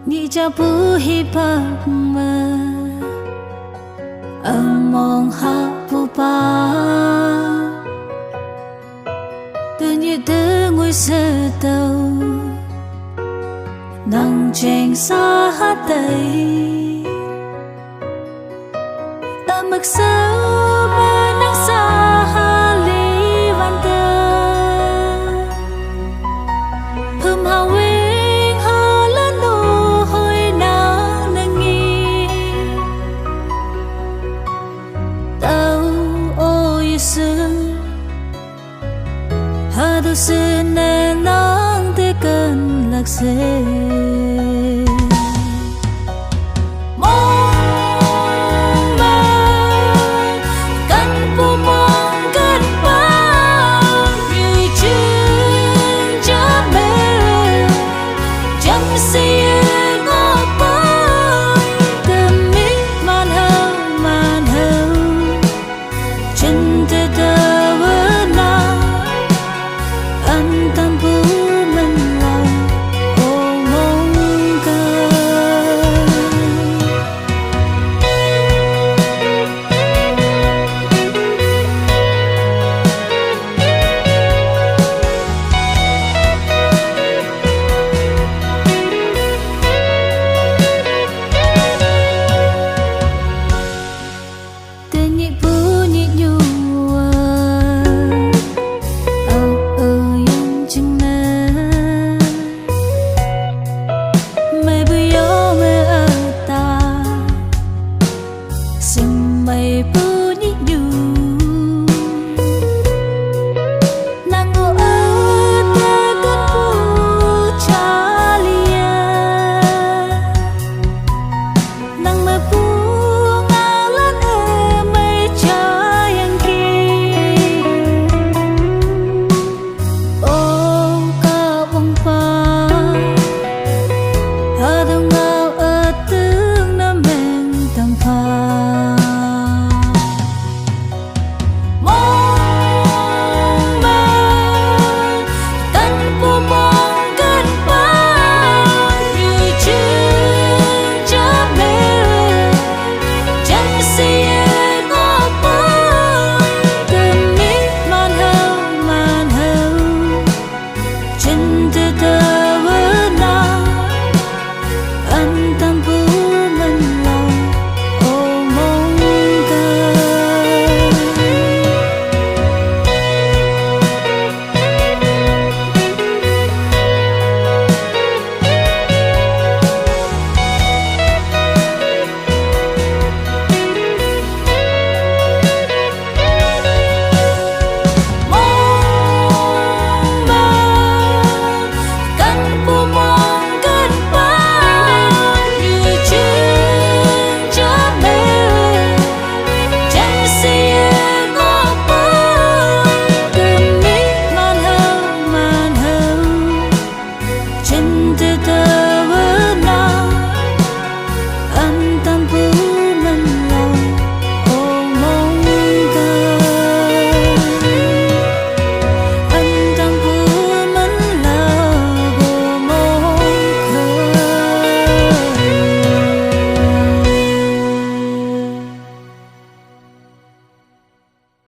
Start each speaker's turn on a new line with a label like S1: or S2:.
S1: Ni jabu hibak ma Among hapu ba Tự như đưa ngôi sơ tàu Nắng chênh xa hát đầy Ta mực sâu mà nắng xa hà lý văn tơ Hừm hào vinh hà lớn nụ hồi nắng nâng nghi Tao ôi sương Hà đồ sương nè nắng thế cơn lạc dê See you